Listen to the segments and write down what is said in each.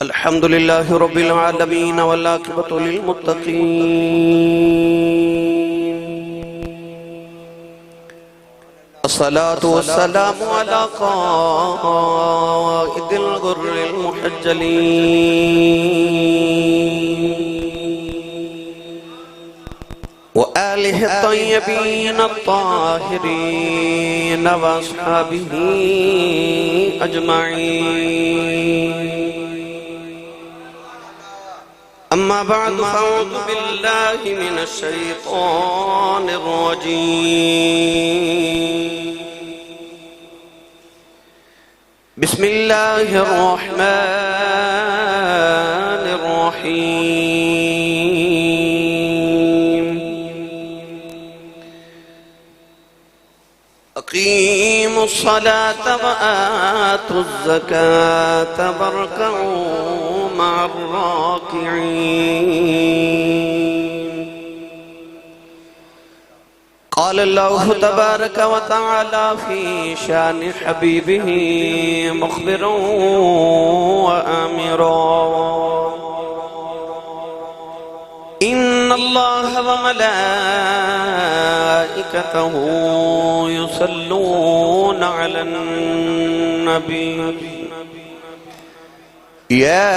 الحمد لله رب العالمين والعاقبة للمتقين الصلاة والسلام على قائد الغر المحجلين وآله الطيبين الطاهرين وأصحابه أجمعين. أما بعد فأعوذ بالله من الشيطان الرجيم. بسم الله الرحمن الرحيم. أقيموا الصلاة وآتوا الزكاة واركعوا مع الراكعين. قال الله تبارك وتعالى في شان حبيبه مخبرا وآمرا: إن الله وملائكته يصلون على النبي يا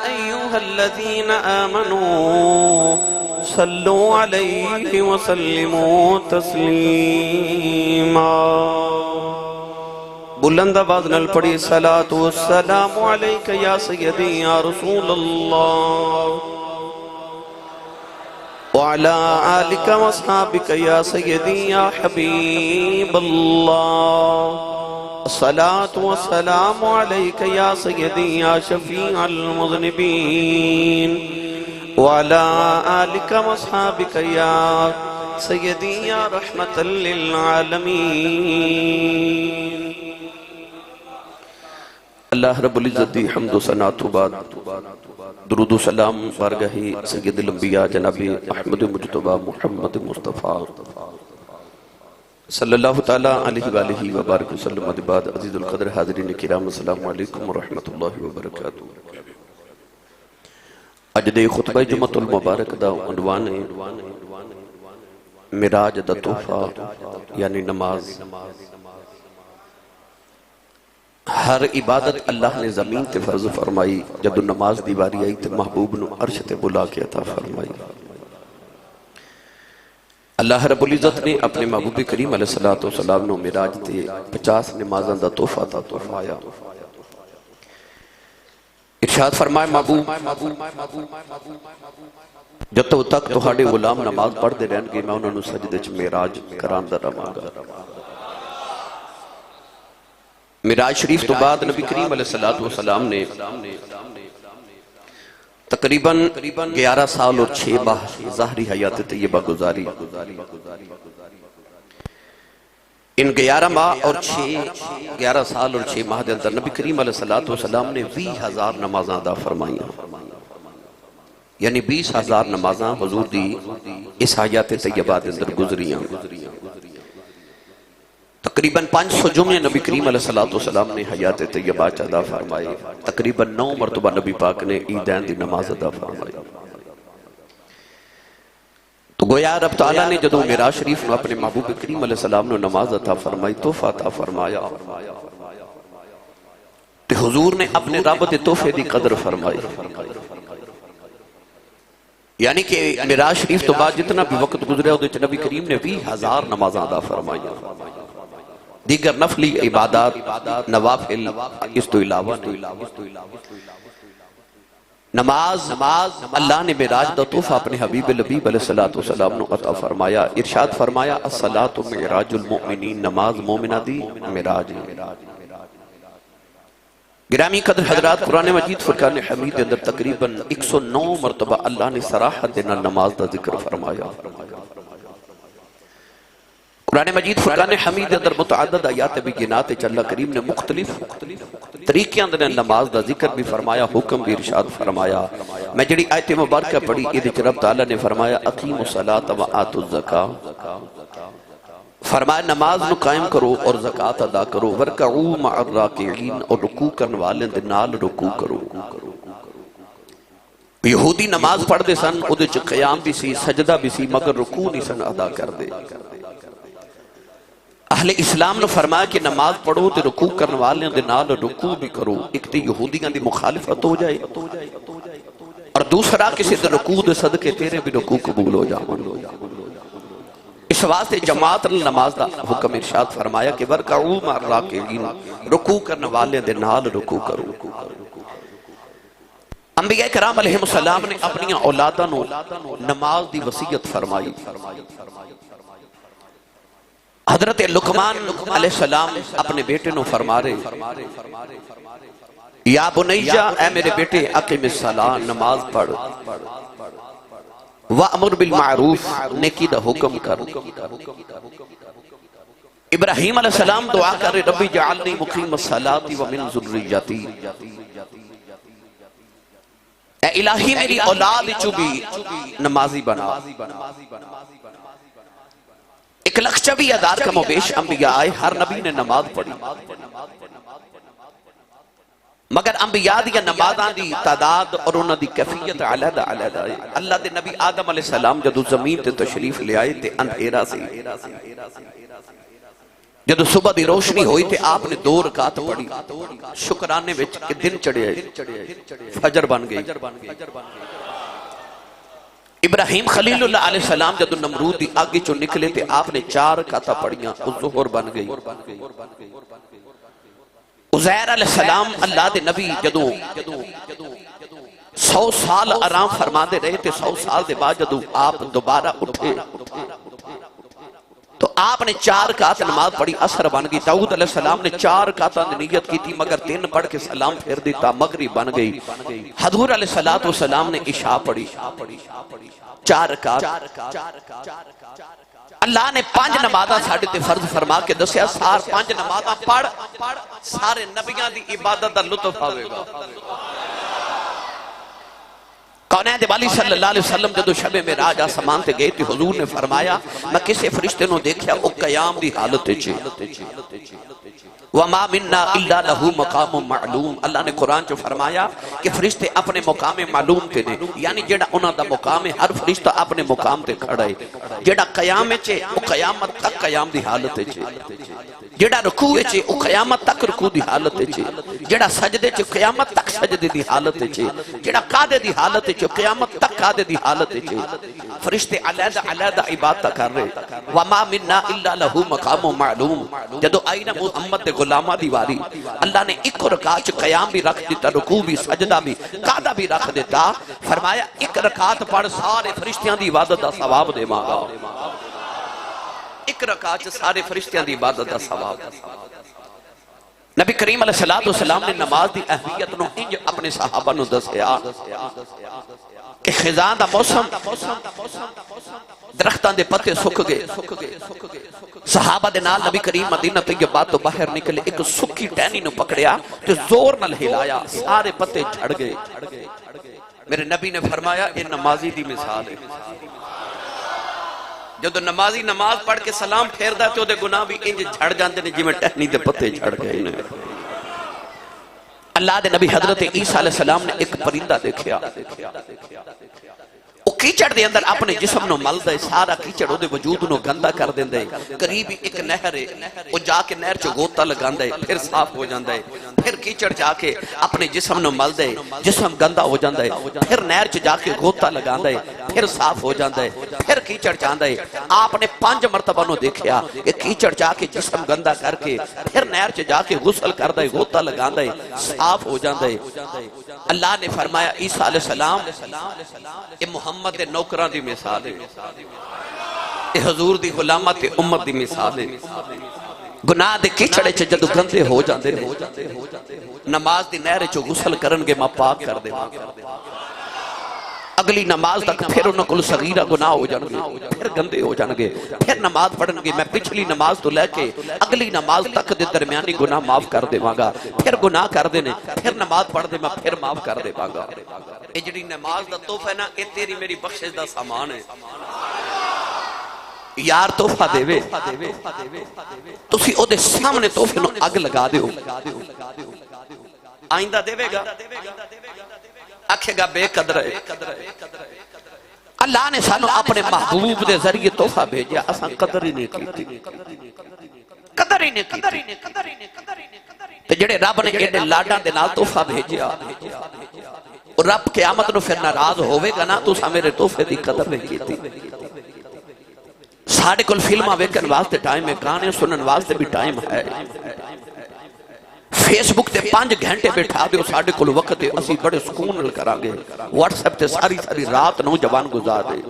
أيها الذين آمنوا صلوا عليه وسلموا تسلیما. بلند آواز نال پڑھی: صلاۃ والسلام علیک یا سیدی یا رسول اللہ وعلى آلك واصحابك يا سيدي يا حبيب الله. الصلاة والسلام عليك يا سيدي يا شفيع المذنبين وعلى آلك واصحابك يا سيدي يا رحمة للعالمين. اللہ رب العزت دی حمد و ثنا تو بعد درود و سلام بارگاہ سید الانبیاء جناب احمد مجتبی محمد مصطفیٰ صلی اللہ تعالیٰ علیہ وآلہ وبارک وسلم. بعد عزیز القدر حاضرین کرام، السلام علیکم ورحمۃ اللہ وبرکاتہ. اج دے خطبہ جمعۃ المبارک دا عنوان ہے معراج دا تحفہ، یعنی نماز. ہر عبادت اللہ نے زمین تے فرض فرمائی، جب نماز دی باری آئی تے محبوب نو عرش تے بلا کے عطا فرمائی. اللہ رب العزت نے اپنے محبوب کریم علیہ السلام نو معراج تے 50 نمازاں دا تحفہ عطا فرمایا. ارشاد فرمائے محبوب جب تک تہاڈے غلام نماز پڑھ دے رہن گے میں انہاں نو سجدے چ معراج کراندا رہاں گا. معراج شریف تو بعد نبی کریم علیہ السلام نے تقریباً 11 سال اور 6 ماہ ظاہری حیات طیبہ گزاری. ان 11 سال اور 6 ماہ دے اندر نبی کریم علیہ السلام نے 20,000 نمازاں ادا فرمائیاں، یعنی 20,000 نمازاں حضور دی اس حیات طیبہ دے اندر گزریاں. تقریباً 500 جمعے نبی کریم علیہ السلام نے حیات طیبہ ادا فرمائے. تقریباً 9 مرتبہ نبی پاک نے عیدین دی نماز ادا فرمائی. تو گویا رب تعالیٰ نے جدوں معراج شریف نو اپنے محبوب کریم علیہ السلام نو نماز عطا فرمائی، تحفہ عطا فرمایا، تو حضور نے اپنے رب دے تحفے دی قدر فرمائی. یعنی کہ معراج شریف تو بعد جتنا بھی وقت گزریا اس نبی کریم نے 20,000 نمازاں ادا فرمائی. دیگر نفلی عبادات نوافل اس تو علاوہ نماز اللہ نے معراج دا تحفہ اپنے حبیب لبیب علیہ السلام نو عطا فرمایا. ارشاد فرمایا: الصلاۃ معراج المؤمنین، نماز مومنہ دی معراج ہے. گرامی قدر حضرات، قرآن مجید فرقان حمید اندر تقریباً 109 مرتبہ اللہ نے صراحت دینا نماز دا ذکر فرمایا. قرآن مجید فرقان حمید اندر متعدد آیات بھی گنات اللہ کریم نے مختلف طریقے اندر نماز دا ذکر بھی فرمایا، حکم بھی ارشاد فرمایا. میں جڑی آیت مبارکہ پڑھی، یہ رب تعالیٰ نے فرمایا: اقیموا الصلاۃ وآتوا الزکاۃ. فرمایا نماز نو قائم کرو اور زکاة ادا کرو ورکعوا مع الراکعین اور رکوع کرنے والے دے نال رکوع کرو یہودی نماز پڑھ دے سن او دے چ قیام بھی سی سجدہ بھی سی مگر رکوع نہیں سن ادا کر دے اہل اسلام نے فرمایا کہ نماز پڑھو تے رکوع کرنے والے دے نال رکوع بھی کرو ایک تے یہودیاں دی مخالفت ہو جائے اور دوسرا کسی دے رکوع دے صدقے تیرے بھی رکوع قبول ہو جاون اس واسطے جماعت نماز دا حکم ارشاد فرمایا کہ ورکعوا مع الراکعین رکوع کرنے والے دے نال رکوع کرو انبیاء کرام علیہ السلام نے اپنی اولاداں نو نماز دی وصیت فرمائی حضرت لقمان علیہ السلام اپنے بیٹے نو فرما رہے یا بنیجا اے میرے بیٹے اقم الصلاۃ نماز پڑھ وَأْمُرْ بِالْمَعْرُوفِ نیکی دا حکم کر ابراہیم علیہ السلام دعا کر ربی جعلنی مقیم الصلاۃ ومن ذریتی اے الہی میری اولاد چو بھی نمازی بنا ایک لکھ 24,000 کم و بیش انبیاء آئے ہر نبی نے نماز پڑھی مگر انبیاء دی نمازاں دی تعداد اور انہاں دی کیفیت علیحدہ علیحدہ ہے اللہ دے نبی آدم علیہ السلام جدو زمین تے تشریف لے آئے تے اندھیرا سے جدو صبح دی روشنی ہوئی تے آپ نے 2 رکعت پڑھی شکرانے وچ کہ دن چڑھے فجر بن گئی ابراہیم خلیل اللہ علیہ السلام جدو نمرود دی آگے چو نکلے تے آپ نے 4 رکعت پڑھیاں ظہر بن گئی عزیر علیہ السلام اللہ دے نبی جدو 100 سال آرام فرما دے رہے تھے 100 سال دے بعد جدو آپ دوبارہ اٹھے تو آپ نے 4 رکعت نماز پڑھی عصر بن گئی داؤد علیہ السلام نے 4 رکعت نیت کی تھی مگر 3 پڑھ کے سلام پھیر دیتا مغرب بن گئی حضور علیہ السلام نے عشاء پڑھی 4 رکعت اللہ نے 5 نمازاں ساڑھے تے فرض فرما کے دسیا سار 5 نمازاں پڑھ سارے نبیاں دی عبادت دا لطف آوے گا کونین دے والی صلی اللہ علیہ وسلم جدو شب معراج آسمان تے گئے تھی حضور نے فرمایا میں کسے فرشتے نو دیکھیا او قیام دی حالت چھے وَمَا مِنَّا إِلَّا لَهُ مَقَامٌ مَعْلُوم اللہ نے قرآن جو فرمایا کہ فرشتے اپنے مقام معلوم تے نے یعنی جیڑا انہاں دا مقام ہے ہر فرشتہ اپنے مقام تے کھڑا ہے جیڑا قیام چھے او قیامت تک قیام دی حالت چھے جیڑا رکوع چھے او قیامت تک رکوع دی حالت چھے جیڑا سجدے چھے قیامت تک سجدے دی حالت چھے جیڑا قادے دی حالت چھے قیامت تک قادے دی حالت چھے فرشتے علیحدہ علیحدہ عبادت کر رہے وَمَا مِنَّا إِلَّا لَهُ مَقَامٌ مَعْلُوم جدو آئینہ محمد دے غلامہ دیواری اللہ نے ایک رکعت قیام بھی رکھ دیتا رکوع بھی سجدہ بھی قادہ بھی رکھ دیتا فرمایا ایک رکعت پڑھ سارے فرشتیاں دی عبادت دا ثواب دے مانگا ایک رکعت سارے فرشتیاں دی عبادت دا ثواب نبی کریم علیہ السلام نے نماز دی اہمیت نو انج اپنے صحابہ نو دسیا کہ خزاں دا موسم درختان دے پتے سکھ گئے صحابہ دے نال نبی کریم مدینہ طیبہ تو باہر نکلے ایک سکی ٹہنی نو پکڑیا تو زور نہ ہلایا سارے پتے جھڑ گئے میرے نبی نے فرمایا یہ نمازی دی مثال ہے جدو نمازی نماز پڑھ کے سلام پھیر دا تو دے گناہ بھی انج جھڑ جاندے نے جی میں ٹہنی دے پتے جھڑ گئے اللہ دے نبی حضرت عیسیٰ علیہ السلام نے ایک پرندہ دیکھیا وہ کیچڑ دے اندر اپنے جسم نو مل دے سارا کیچڑ دے وجود نو گندہ کر دیں دے قریبی ایک نہر ہے وہ جا کے نہر چو گوتا لگان دے پھر صاف ہو جان دے پھر کیچڑ جا کے اپنے جسم نو مل دے جسم گندہ ہو جان دے پھر نہر چو جا کے گوتا لگان دے پھر صاف ہو جان دے پھر کیچڑ جان دے آپ نے 5 مرتبہ نو دیکھیا کہ کیچڑ جا کے جسم گندہ کر کے پھر نہر چو جا کے غسل کر دے گوتا لگان دے صاف ہو جان دے اللہ نے فرمایا عیسیٰ علیہ السلام یہ محمد دے نوکران دی مثال ہے یہ حضور دی غلامت امت دی مثال ہے گناہ دے کیچڑے چے جدو گندے ہو جاندے نماز دی نہر چو غسل کرنگے ماں پاک کر دے اگلی نماز تک پھر انہوں کو صغیرہ گناہ ہو جانگے پھر گندے ہو جانگے پھر نماز پڑھنگے میں پچھلی نماز تو لے کے اگلی نماز تک دے درمیانی گناہ معاف کر دے مانگا پھر گناہ کر دینے پھر نماز پڑھ دے میں پھر معاف کر دے مانگا اجڑی نماز دا توف ہے نا اے تیری میری بخشش دا سامان ہے یار تحفہ دے وے تسی او دے سامنے تحفے نو اگ لگا دیو آئندہ دے وے گا آکھے گا بے قدر ہے اللہ نے سانو اپنے محبوب دے ذریعے تحفہ بھیجیا اساں قدر ہی نہیں کی قدر ہی نہیں کی تے جڑے رب نے ایڈے لاڈاں دے نال تحفہ بھیجیا اور رب قیامت نو پھر ناراض ہوئے گا نا تو سا میرے تحفے دی قدر نہیں کیتی ساڑھے کل فلمہ ویکن واسطے ٹائم ہے گانے سنن واسطے بھی ٹائم ہے فیس بک تے 5 گھنٹے بیٹھا دیو ساڑھے کل وقت ہے اسی بڑے سکون کراں گے واٹس ایپ تے ساری رات نوجوان گزار دے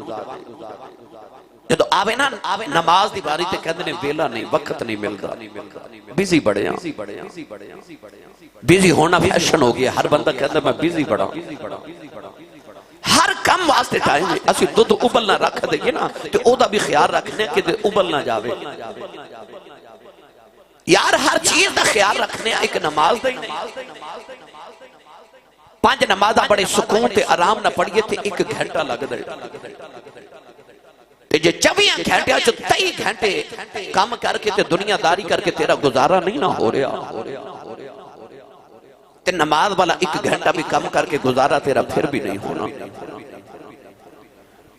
جدو آوے نا نماز دی باری تے کہندے نے ویلا نہیں وقت نہیں ملدا بیزی بڑے ہیں بیزی ہونا فیشن ہو گیا ہر بندہ کہتا میں بیزی بڑا ہر کم واسطے ٹائم ہے اسی دودھ ابل نہ رکھ دے گے نا تو او دا بھی خیال رکھنے کہ ابل نہ جاوے یار ہر چیز دا خیال رکھنے ایک نماز دا ہی نہیں 5 نمازہ بڑے سکون تے آرام نہ پڑھئے تھے 1 گھنٹہ لگ دے تے جے 24 گھنٹے جو 23 گھنٹے کام کر کے تے دنیا داری کر کے تیرا گزارا نہیں نہ ہو رہا تے نماز والا 1 گھنٹہ بھی کم کر کے گزارا تیرا پھر بھی نہیں ہونا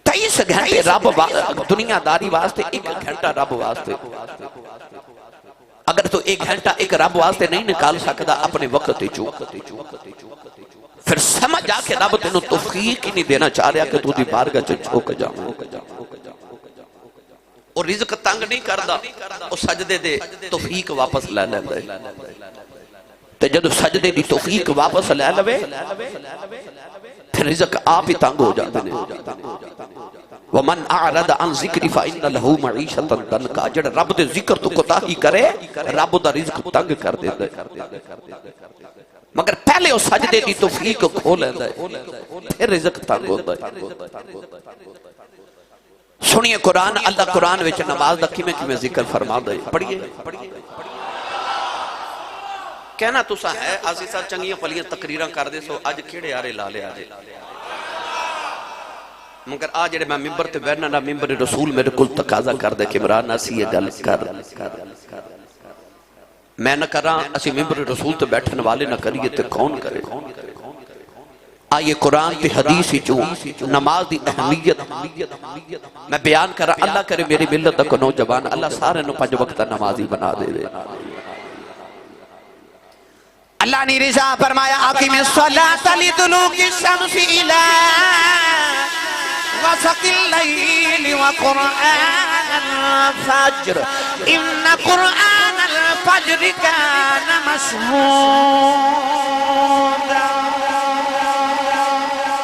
23 گھنٹے رب دنیا داری واسطے 1 گھنٹہ رب واسطے اگر تو 1 گھنٹہ ایک رب واسطے نہیں نکال سکتا اپنے وقت پھر سمجھ جا کے رب تینوں توفیق ہی نہیں دینا چاہ رہا کہ تو دی بارگاہ چ جھک جاؤں اور رزق تنگ نہیں کردا او سجدے دے توفیق واپس لے لے تے جدو سجدے دی توفیق واپس لے لے پھر رزق آپ ہی تنگ ہو جاتے ہیں وَمَنْ أَعْرَضَ عَنْ ذِكْرِ فَإِنَّ لَهُ مَعِيشَةً ضَنْكَ جڑا رب دے ذکر تو کوتاہی کرے رب دا رزق تنگ کر دے مگر پہلے وہ سجدے دی توفیق کھول ہے پھر رزق تنگ ہوتا ہے سنیے قرآن اللہ قرآن وچ نماز دا کیمیں ذکر فرما دے پڑھئے کہنا تو سا ہے آسی سا چنگیاں پلیاں تقریران کر دے سو آج کھڑے آرے لالے آجے مگر آج جڑے میں ممبر تے بیٹھنا نا ممبر رسول میرے کل تقاضا کر دے کہ عمران اسی یہ گل کر میں نہ کراں اسی ممبر رسول تے بیٹھن والے نہ کریے تے کون کرے آئیے قرآن تے حدیث جو نماز دی اہمیت میں بیان کرا اللہ کرے میری ملت کو نوجوان اللہ سارے نو 5 وقت نمازی بنا دے اللہ نے رضا فرمایا اقیم الصلاۃ لدلوک الشمس الی غسق اللیل وقرآن الفجر ان قرآن الفجر کان مشہودا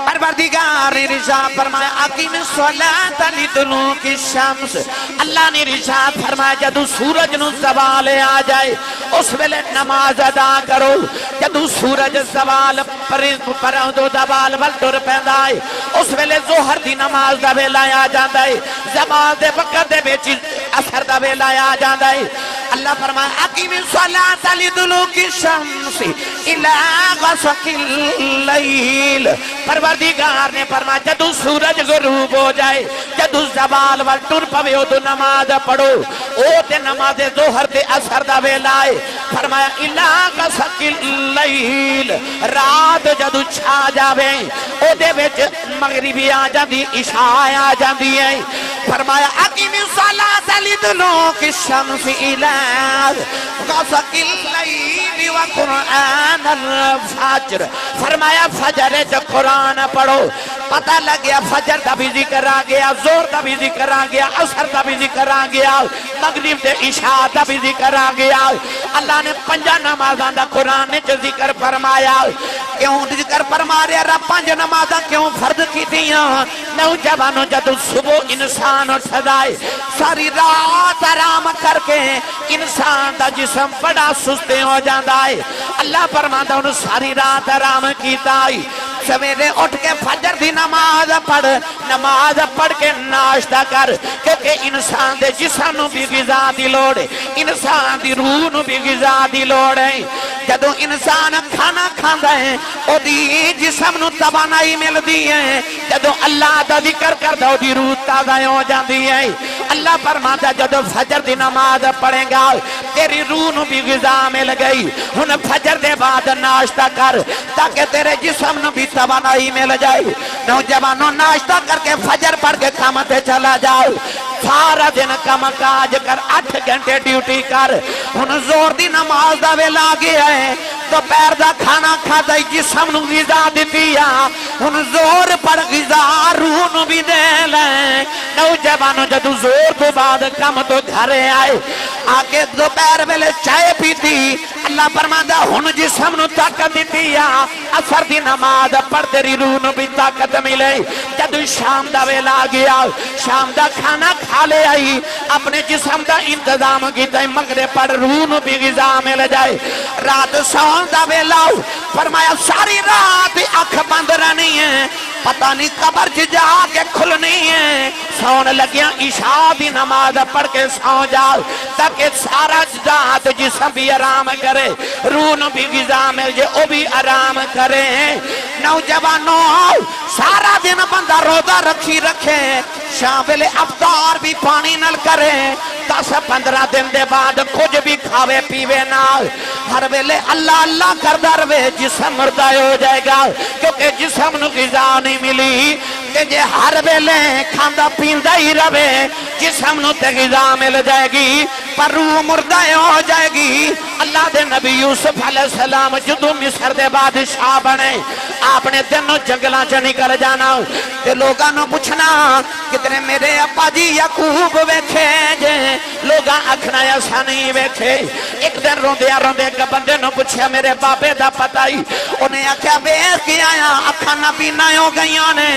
پروردگار نے رضا فرمایا اقیم الصلاۃ لدلوک الشمس اللہ نے رضا فرمایا جدو سورج نو زوال آ جائے اس ویلے نماز ادا کرو جدو سورج زوال پرندو زوال ول ٹر پیندا ہے اس ویلے ظہر دی نماز دا ویلا آ جاندا ہے زوال دے وقت دے وچ اثر دا ویلا آ جاندا ہے اللہ فرمایا اقیم الصلاۃ لدلوک الشمس الی غسق اللیل پروردگار نے فرمایا جدو سورج غروب ہو جائے جدو زوال ول ٹر پوے او نماز پڑھو او تے نماز ظہر تے اثر دا ویلا ہے فرمایا الی غسق اللیل رات جدو چھا جاوے او دے وچ مغربی آ جاندی عشاء آ جاندی ہے فرمایا اقیم الصلاۃ لدلوک الشمس الی غسق اللیل وقرآن الفجر فرمایا فجر جو قرآن پڑھو پتہ لگ گیا فجر دا بھی ذکر آ گیا زور دا بھی ذکر آ گیا عصر دا بھی ذکر آ گیا مغرب دے عشاء دا بھی ذکر آ گیا اللہ نے 5 نمازاں دا قرآن نے ذکر فرمایا کیوں ذکر فرما رہا رب 5 نمازاں کیوں فرض کی دیاں نوجوانوں جدو صبح انسان اٹھ جائے ساری رات آرام کر کے انسان دا جسم بڑا سستے ہو جاتا ہے اللہ فرماتا انہوں ساری رات آرام کیتا ہے سویرے اٹھ کے فجر دی نماز پڑھ کے ناشتہ کر کیونکہ انسان دے جسم نو بھی غذا دی لوڑ ہے انسان دی روح نو بھی غذا دی لوڑ ہے جدو انسان کھانا کھاندا ہے او دی جسم نو توانائی ملدی ہے جدو اللہ دا ذکر کردا او دی روح تازہ ہو جاندی ہے اللہ فرماتا جدو فجر دی نماز پڑھے گا تیری روح نو بھی غذا مل گئی ہن فجر دے بعد ناشتہ کر تاکہ تیرے جسم نو بھی توانائی مل جائے نوجوانوں ناشتہ کر کے فجر پڑھ کے کام تے چلا جاؤ سارا دن کم کاج کر 8 گھنٹے ڈیوٹی کر ہن زور دی نماز دا ویلا آ گیا ہے تو پیر دا کھانا کھا دائی جسم نو غذا دیتی ہن زور پر غذا روح نو بھی دے لیں نوجوانوں جدو زور تو بعد کم تو گھرے آئے آکے دوپہر ویلے چائے پیتی اللہ فرماندا ہن جسم نو طاقت دیتی اثر دی نماز پڑھ تیری روح نو بھی طاقت ملے جدو شام دا ویلا آ گیا شام دا کھانا کھا لے آئی اپنے جسم دا انتظام کیتا مغرب پر روح نو بھی غذا مل جائے رات سون دا ویلا فرمایا ساری رات اکھ بند رہنی ہے پتہ نہیں قبر جا کے کھلنی ہے سون لگیا عشاء دی نماز پڑھ کے سو جاؤ تاکہ سارا جات جسم بھی آرام کرے روح نو بھی غذا مل جائے او بھی آرام کرے نوجوانوں سارا دن بندہ روزہ رکھی رکھے شام ویلے افطار بھی پانی نل کرے 10-15 دن دے بعد کچھ بھی کھاوے پیوے نال ہر ویلے اللہ اللہ کردہ روے جسم مردہ ہو جائے گا کیونکہ جسم نو غذا نہیں ملی کہ جے ہر ویلے کھاندہ پیندہ ہی روے جسم نو تے غذا مل جائے گی پر روح مردہ ہو جائے گی اللہ دے نبی یوسف علیہ السلام جدو مصر دے بادشاہ بنے آپ نے دنوں جنگلاں چ نکل جانا تے لوگاں نو پوچھنا کتنے میرے ابا جی یعقوب ویکھے جے لوگاں اکھنا ایسا نہیں ویکھے ایک دن روندیا روندے ایک بندے نو پوچھیا میرے بابے دا پتہ ہی انہیں آکھیا ویکھ کے آیا اکھاں نبی نہ ہو گئیاں نے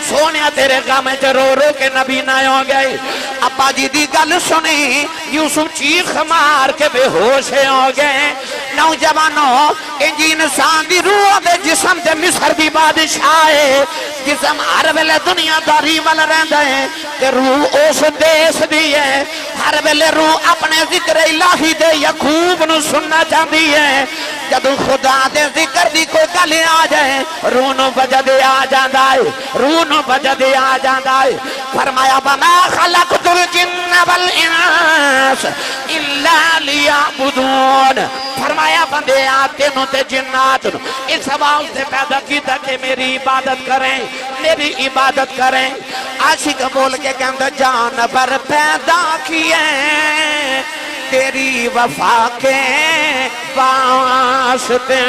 سونیا تیرے غم وچ رو رو کے نبی نہ ہو گئے ابا جی دی گل سنی یوسف چیخ مار کے بے ہوش ہو گئے نوجوانوں انجی انسان دی روح دے جسم دے مصر دی بادشاہ ہے جسم ہر ویلے دنیا داری وال رہندا ہے کہ روح اس دیس دی ہے ہر ویلے روح اپنے ذکر الہی دے یعقوب نو سننا چاہتی ہے جدو خدا دے ذکر دی کوئی گل آ جائے روح نو وجد آ جاندا ہے روح نو وجد آ جاندا ہے فرمایا وما خلقت الجن والانس الا لیعبدون فرمایا بندے آتے نو تے جنات نو اس حوال سے پیدا کیتا کہ میری عبادت کریں میری عبادت کریں عاشق بول کے کہندہ جانور پیدا کیے تیری وفا کے واسطے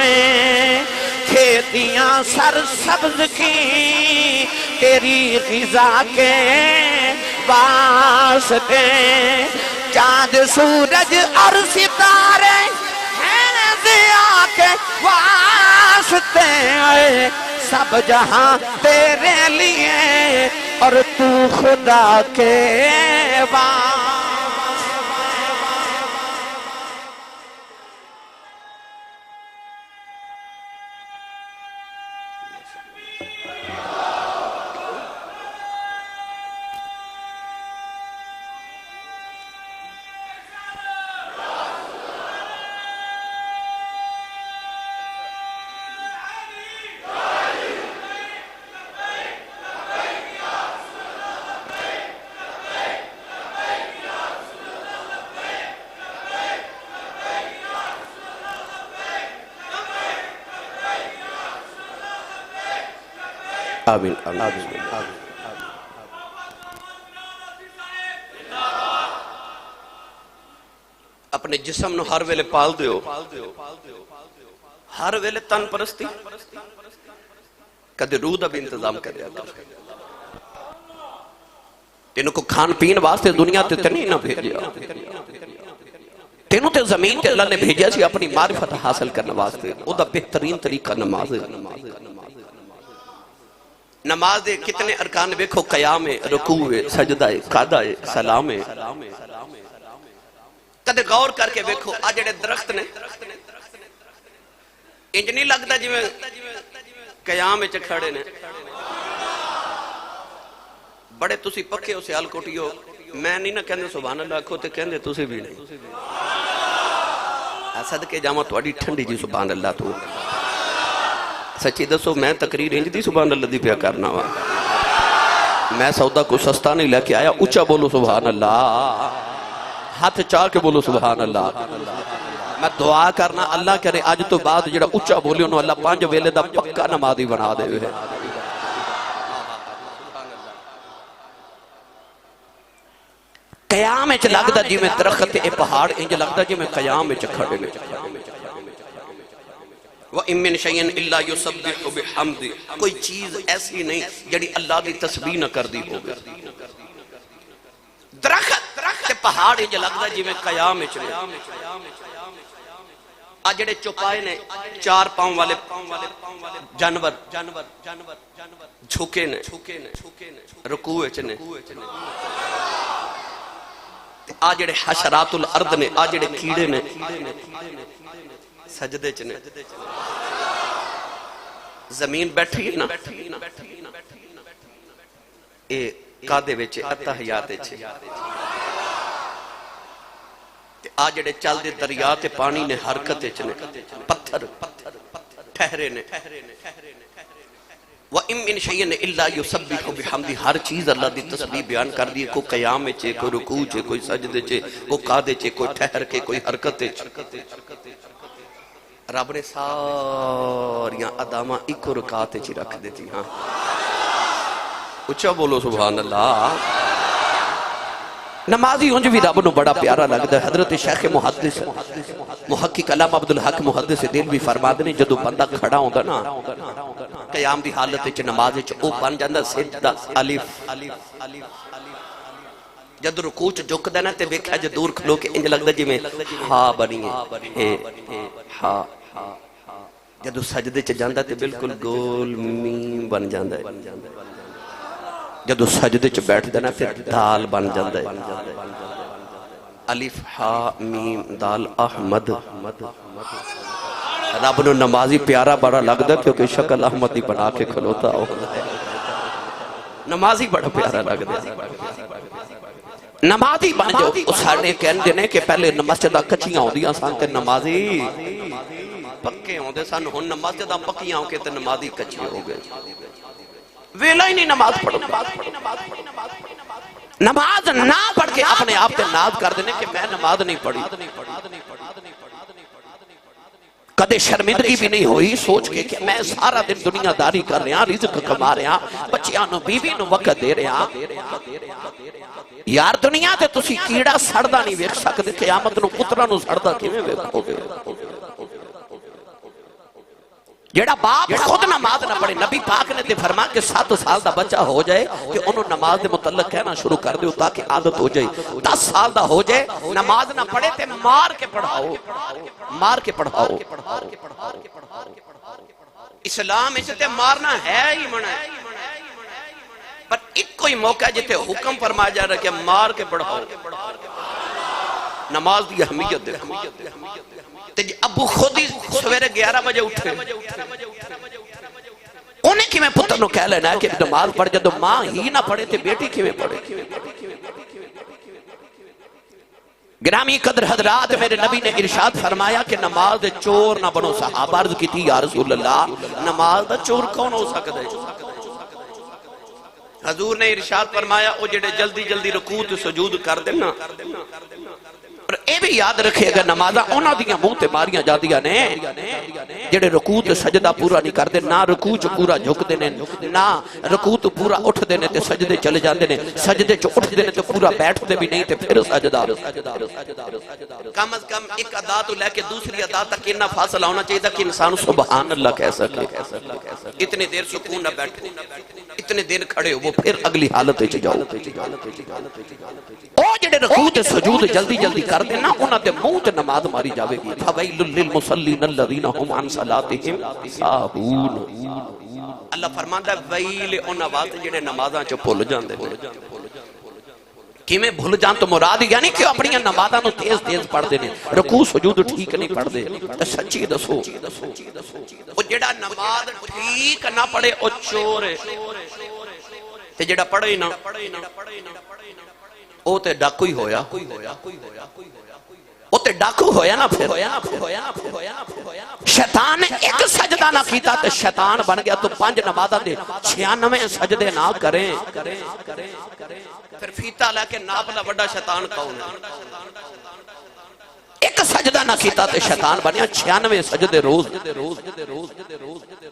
کھیتیاں سر سبز کی تیری غذا کے واسطے چاند سورج اور ستارے ہیں ضیاء کے واسطے سب جہاں تیرے لیے اور تو خدا کے واسطے آمین آمین اپنے جسم نو ہر ویلے پال دیو ہر ویلے تن پرستی کدے روح دا بھی انتظام کر دیا تینوں کو کھان پین واسطے دنیا تے تنی نہ بھیجیا تینوں تے زمین تے اللہ نے بھیجیا سی اپنی معرفت حاصل کرنے واسطے او دا بہترین طریقہ نماز ہے نماز دے کتنے ارکان دیکھو قیام ہے رکوع ہے سجدہ ہے قعدہ ہے سلام ہے کدے غور کر کے دیکھو آج جڑے درخت نے انج نہیں لگتا جی میں قیام وچ کھڑے نے بڑے تسی پکے ہو سیال کوٹیو میں نہیں نہ کہندے سبحان اللہ آکھو تے کہندے تسی بھی نہیں صدقے جاواں تہاڈی ٹھنڈی جی سبحان اللہ تو سچی دسو میں تقریر انج دی سبحان اللہ دی پیا کرنا وا میں سودا کو سستا نہیں لے کے آیا، اچھا بولو سبحان اللہ، ہاتھ چاہ کے بولو سبحان اللہ۔ میں دعا کرنا اللہ کرے آج تو بعد جڑا اچھا بولی انہوں اللہ 5 ویلے دا پکا نمازی بنا دے ہوئے۔ قیام اچھ لگتا جی میں درخت اے پہاڑ انج لگتا جی میں قیام اچھ کھڑے لے۔ وَإِن مِّن شَيْءٍ إِلَّا يُسَبِّحُ بِحَمْدِهِ، کوئی چیز ایسی نہیں جڑی اللہ دی تسبیح نہ کر دی ہوگی۔ درخت تے پہاڑ انج لگتا جی میں قیام اچھ لے۔ آج جڑے چوپائے نے 4 پاؤں والے جانور جھکے نے رکوع اچھ نے، آج جڑے حشرات الارض نے، آج جڑے کیڑے نے سجدے چنے، زمین بیٹھی نا اے قادے ویچے اتحیات چھے، آج جڑے چل دے دریا تے پانی نے حرکت چنے، پتھر ٹھہرے نے۔ وَإِن مِّن شَيْءٍ إِلَّا يُسَبِّحُ بِحَمْدِهِ، ہر چیز اللہ دی تسبیح بیان کر دی، کوئی قیام چھے، کوئی رکوع چھے، کوئی سجدے چھے، کوئی قادے چھے، کوئی ٹھہر کے، کوئی حرکت چھے۔ رب نے ساریاں ادامہ ایک رکعت چھے رکھ دیتی۔ ہاں اچھا بولو سبحان اللہ۔ نمازی انج بھی رب نو بڑا پیارا لگتا ہے۔ حضرت شیخ محدث محقق علامہ عبدالحق محدث دل بھی فرما دے جدو بندہ کھڑا ہوندہ نا قیام دی حالت چ نماز چ او بن جاندہ سجدہ الف، جد رکوع چ جھکدا نا تے ویکھیا جے دور کھلو کے انج لگدا جی میں ہا بنی ہے ہا، جدو سجدے چ جاندا تے بالکل گول میم بن جاندا ہے، جدو سجدے چ بیٹھ دینا پھر دال بن جاندہ ہے، الف ہا میم دال احمد۔ رب نو نمازی پیارا بڑا لگتا ہے کیونکہ شکل احمدی بنا کے کھلوتا ہو، نمازی بڑا پیارا لگتا ہے۔ نمازی بن جو ساڑھے کہن دینے کہ پہلے مسجدہ کچھیاں ہو دیا سان تے نمازی پکے ہوں دے سان ہن مسجدہ پکیاں ہو کے تے نمازی کچھی ہو گئے، ویلا ہی نہیں نماز پڑھو۔ نماز نہ پڑھ کے اپنے آپ تے ناز کر دینے کہ میں نماز نہیں پڑھی، کدے شرمندگی بھی نہیں ہوئی سوچ کے کہ میں سارا دن دنیا داری کر رہا، رزق کما رہا، بچیاں نو بیوی نو وقت دے رہا۔ یار دنیا تے تسی کیڑا سڑدا نہیں ویکھ سکدے، قیامت نو پتراں نو سڑدا کیویں ویکھو گے؟ جیڑا باپ خود نماز نہ پڑھے، نبی پاک نے تے فرما کہ 7 سال دا بچہ ہو جائے کہ انہوں نماز دے متعلق کہنا شروع کر دے تاکہ عادت ہو جائے، 10 سال دا ہو جائے نماز نہ پڑھے تے مار کے پڑھاؤ، مار کے پڑھاؤ۔ اسلام اس تے مارنا ہے ہی منع ہے، پر ایک کوئی موقع جتے حکم فرمایا جا رہا کہ مار کے پڑھاؤ۔ نماز دی اہمیت دیکھو، ابو خود ہی سویرے 11 بجے اٹھے، انہیں کی میں پتر نو کہہ لینا ہے کہ نماز پڑھ جدو ماں ہی نہ پڑھے تھے بیٹی کی میں پڑھے۔ گرامی قدر حضرات، میرے نبی نے ارشاد فرمایا کہ نماز دے چور نہ بنو۔ صحابہ عرض کی تھی یا رسول اللہ نماز دا چور کون ہو سکتا ہے؟ حضور نے ارشاد فرمایا او جڑے جلدی جلدی رکوع تے سجود کر دینا، اور اے بھی یاد رکھے گا نمازہ اونا دیاں منہ تے ماریاں جا دیا نے جڑے رکوع تے سجدہ پورا نہیں کر دے، نہ رکوع چ پورا جھک دینے، نہ رکوع تو پورا اٹھ دینے تے سجدے چلے جان دینے، سجدے چ اٹھ دینے تے پورا بیٹھ دے بھی نہیں تے پھر سجدہ۔ کم از کم ایک ادا تو لے کے دوسری ادا تک اتنا فاصلہ ہونا چاہیے کہ انسان سبحان اللہ کہہ سکے۔ اتنی دیر سکون نہ بیٹھو، اتنے دیر کھڑے ہو وہ پھر اگلی حالت چ جاؤ۔ او جڑے رکوع تے سجود جلدی جلدی کر دینا انہاں دے منہ تے نماز ماری جاوے گی۔ فویل للمصلین الذین هم عن صلاتهم ساہون۔ اللہ فرماندا ہے ویل انہاں واسطے جڑے نمازاں چ بھول جاندے نے۔ کیویں بھول جان تو مراد یعنی کہ اپنی نمازاں نو تیز تیز پڑھ دے نے، رکوع سجود ٹھیک نہیں پڑھ دے۔ تے سچی دسو او جڑا نماز ٹھیک نہ پڑھے او چور ہے، تے جڑا پڑھے نہ او تے ڈاکو ہی ہویا۔ تے ڈاکو ہویا نا پھر شیطان نے ایک سجدہ نہ کیتا تے شیطان بن گیا تو 5 نمازاں دے 96 سجدے نہ کریں پھر فیتا لے کے ناپ لا بڑا شیطان کون ہے ایک سجدہ نہ کیتا تے شیطان بنیا 96 سجدے روز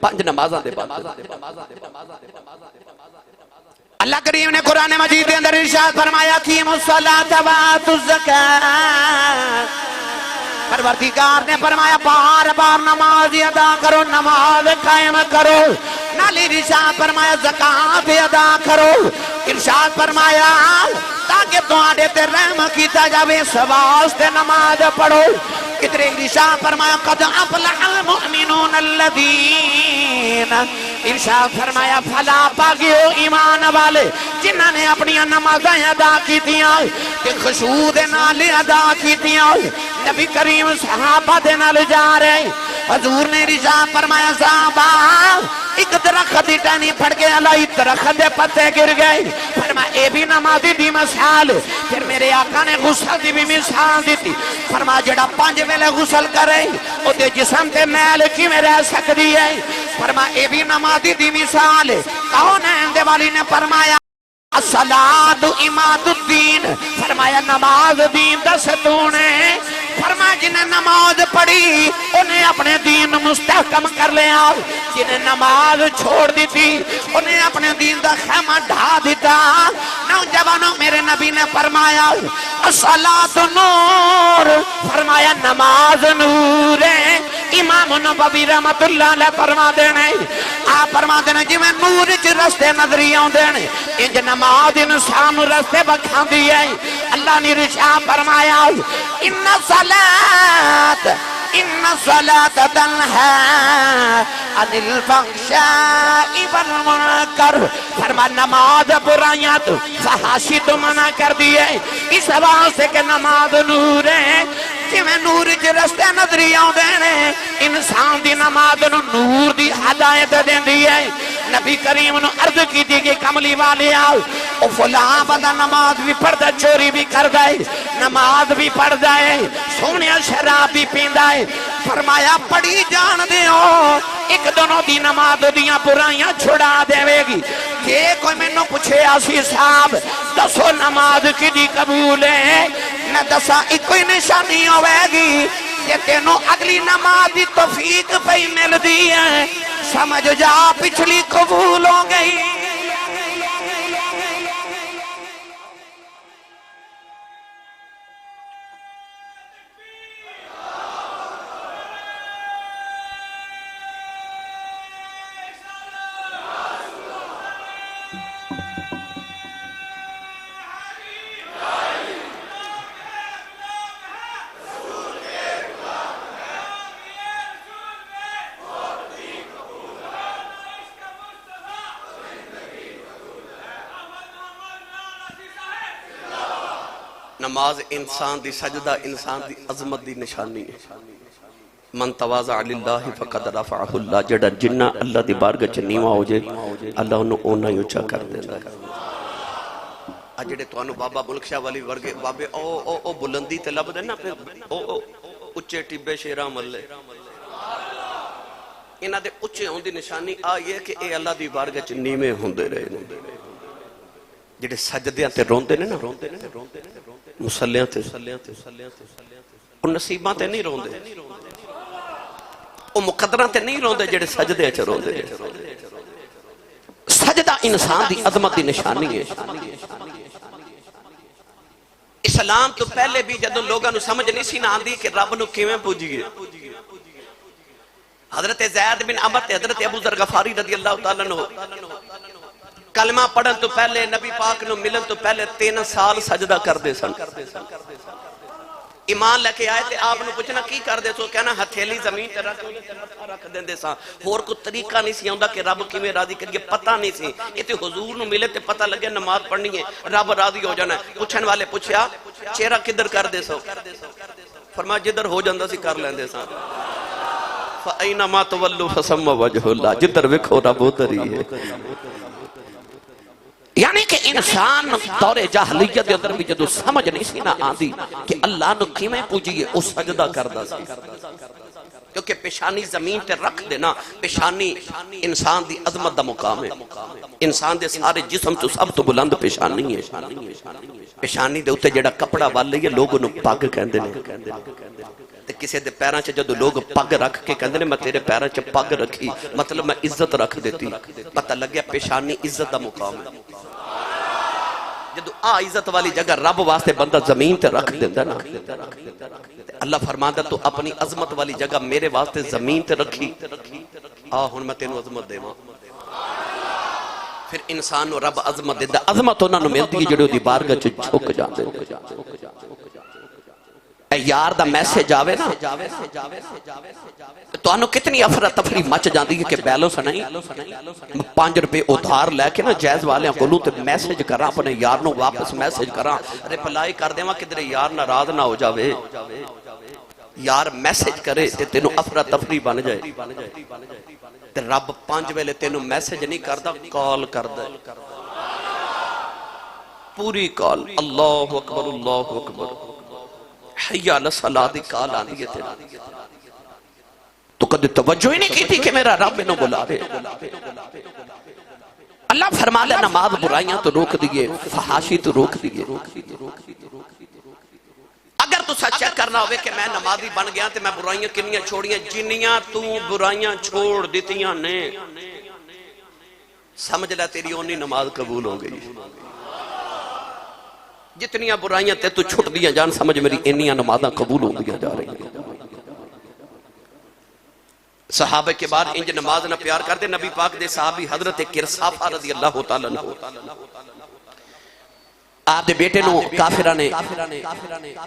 5 نمازاں دے بعد اللہ کریم نے قرآن مجید کے اندر ارشاد فرمایا قیموا الصلاۃ وآتوا الزکاۃ پروردگار نے فرمایا بار بار نماز ادا کرو نماز قائم کرو نالی ارشاد فرمایا زکات ادا کرو ارشاد فرمایا تاکہ تمہارے تے رحم کیتا جاوے واسطے نماز پڑھو ادھر ارشاد فرمایا قد افلح المؤمنون الذین ارشاد فرمایا فلا پاگیو ایمان والے جنہاں نے اپنی نمازیں ادا کی دیاں کہ خشوع دے نال ادا کی دیاں نبی کریم صحابہ دے نال جا رہے حضور نے ارشاد فرمایا صحابہ ایک درخت دی ٹہنی پھڑ کے علائی درخت دے پتے گر گئے فرمایا اے بھی نمازی دی مثال پھر میرے آقا نے غسل دی بھی مثال دی تھی فرمایا جڑا 5 ویلے غسل کرے او دے جسم تے میل کی میں رہ سکتی ہے فرمایا اے بھی نمازی دی مثال کون ہے اندے والی نے فرمایا الصلاۃ عماد الدین فرمایا نماز دین دا ستون ہے فرمایا جنہیں نماز پڑھی انہیں اپنے دین مستحکم کر لیا جنہیں نماز چھوڑ دی تھی انہیں اپنے دین دا خیمہ ڈھا دیتا نوجوانوں میرے نبی نے فرمایا الصلاۃ نور فرمایا نماز نور ہے امام نبوی رحمت اللہ علیہ فرما دینے آپ فرما دینے جی میں نور چ رستے نظری آن دینے انج نماز انسان رستے بکھان دیئے اللہ نے ارشاد فرمایا ان الصلاة تنہی عن الفحشاء والمنکر فرما نماز برائیاں تو فحاشی تو منع کر دیئے اس واسطے کہ نماز نور ہے میں نور کے رستے نظری آن دینے انسان دی نماز نور دی ہدایت دین دیئے نبی کریم نے عرض کی دی کہ کملی والے آؤ او فلاں بندہ نماز بھی پڑھ دے چوری بھی کر دے نماز بھی پڑھ دے سونے شراب بھی پین دے فرمایا پڑھی جان دے ہو ایک دونوں دی نماز دیاں برائیاں چھڑا دے گی کہ کوئی میں نو پوچھے آسی صاحب دسو نماز کی دی قبول ہے نہ دسا ایک کوئی نشانی ہوئے گی کہ تینوں اگلی نماز دی توفیق پہ مل دی ہے سمجھ جا پچھلی قبول ہو گئی نماز انسان دی سجدہ انسان دی عظمت دی نشانی ہے من تواضع للہ فقد رفعہ اللہ جڑا جنہ اللہ دی بارگاہ چ نیواں ہو جائے اللہ انہوں اونا ہی اونچا کر دیندا ہے اجڑے تانوں بابا ملک شاہ والی ورگے بابے او بلندی تے لب دے نا پھر او اچے ٹبے شیراں ملے انہاں دے اچے ہون دی نشانی آ یہ کہ اے اللہ دی بارگاہ چ نیویں ہوندے رہے جڑے سجدیاں تے روندے نے نا مسلیاں تے او نصیباں تے نہیں روندے او مقدراں تے نہیں روندے جڑے سجدے چ روندے سجدہ انسان دی عظمت دی نشانی ہے اسلام تو پہلے بھی جدوں لوگاں نو سمجھ نہیں سی نہ آندی کہ رب نو کیویں پوجیے حضرت زید بن عمر تے حضرت ابو ذر غفاری رضی اللہ تعالیٰ عنہ کلمہ پڑھن تو پہلے نبی پاک نو ملن تو پہلے 3 سال سجدہ کر دے سن ایمان لے کے آئے تھے آپ نو پوچھنا کی کر دے سو کہنا ہتھیلی زمین تے رکھ دیں دے سا اور کو طریقہ نہیں سی ہوندا کہ رب کیویں راضی کریے پتہ نہیں سی یہ تے حضور نو ملے تے پتہ لگے نماز پڑھنی ہے رب راضی ہو جانا ہے پوچھن والے پوچھیا چہرہ کدھر کر دے سو فرمایا جدھر ہو جاندا سی کر لیندے سا فَأَيْنَمَا تُوَلُّوا فَثَمَّ وَجْهُ اللَّهِ جدھر وکھو رب ادھر ہی ہے یعنی کہ انسان دور جاہلیت دے اندر بھی جدو سمجھ نہیں سی نہ آندی کہ اللہ نو کیویں پوجیے او سجدہ کردا سی، کیونکہ پیشانی زمین تے رکھ دینا، پیشانی انسان دی عظمت دا مقام ہے، انسان دے سارے جسم تو سب تو بلند پیشانی ہے، پیشانی دے اوتے جڑا کپڑا وال لئیے لوگ انہوں پگ کہندے نے، تے کسے دے پیراں چ جدو لوگ پگ رکھ کے کہندے نے میں تیرے پیراں چ پگ رکھی مطلب میں عزت رکھ دیتی، پتہ لگیا پیشانی عزت دا مقام ہے۔ جدو عزت والی جگہ رب واسطے بندہ زمین تے رکھ دیندہ نا، اللہ فرماندہ تو اپنی عظمت والی جگہ میرے واسطے زمین تے رکھی، ہن میں تینوں عظمت دے ماں، پھر انسان نو رب عظمت دیندہ، عظمت انہوں نے ملتی ہے جڑے دی بارگاہ چ جھک جاندے، اے یار دا میسج آوے نا تو انہوں کتنی افراتفری مچ جاندی ہے کہ بیلنس نہیں، 5 روپے ادھار لے کے نا جائز والے کولوں تے میسج کراں اپنے یار نو واپس میسج کراں، رپلائی کر دیواں کدھر یار ناراض نہ ہو جاوے، یار میسج کرے تے تینوں افراتفری بن جائے، تے رب 5 ویلے تینوں میسج نہیں کردا کال کردا، پوری کال، اللہ اکبر اللہ اکبر، حی علی الصلاۃ دی کال آندی ہے تیرا، تو کدی توجہ ہی نہیں کی تھی کہ میرا رب انہوں بلا رہے۔ اللہ فرما لے نماز برائیاں تو روک دیئے، فحاشی تو روک دیئے، اگر تو سچ چیک کرنا ہوئے کہ میں نمازی بن گیا تو میں برائیاں کنیاں چھوڑیاں، جنیاں تو برائیاں چھوڑ دیتیاں نے، سمجھ لے تیری اونی نماز قبول ہو گئی، جتنیاں برائیاں تے تو چھوٹ دیا جان سمجھ میری انیاں نمازاں قبول ہو دیا جا رہی ہیں۔ صحابہ کے بعد انج نماز نہ پیار کرتے، نبی پاک دے صحابی حضرت کرسافہ رضی اللہ تعالیٰ عنہ، آپ دے بیٹے نو کافرہ نے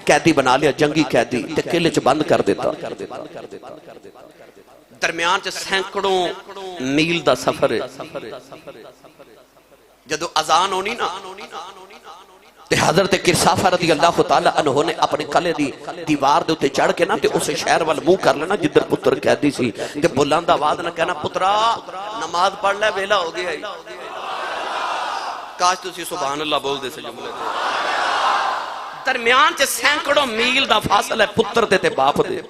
قیدی بنا لیا، جنگی قیدی تے قلعے چ بند کر دیتا، درمیان چ سینکڑوں میل دا سفر ہے، جدو اذان ہونی نا تے حضرت کرسافہ رضی اللہ تعالیٰ عنہ نے اپنے قلعے دی دیوار دے تے چڑھ کے نا تے اسے شہر وال منہ کر لینا جدھر پتر قیدی سی، کہ بلند آواز نہ کہنا پترا نماز پڑھ لے ویلا ہو گیا، کاش تسی سبحان اللہ بول دے سے جملے دے، درمیان چ سینکڑوں میل دا فاصلہ ہے پتر تے باپ دے،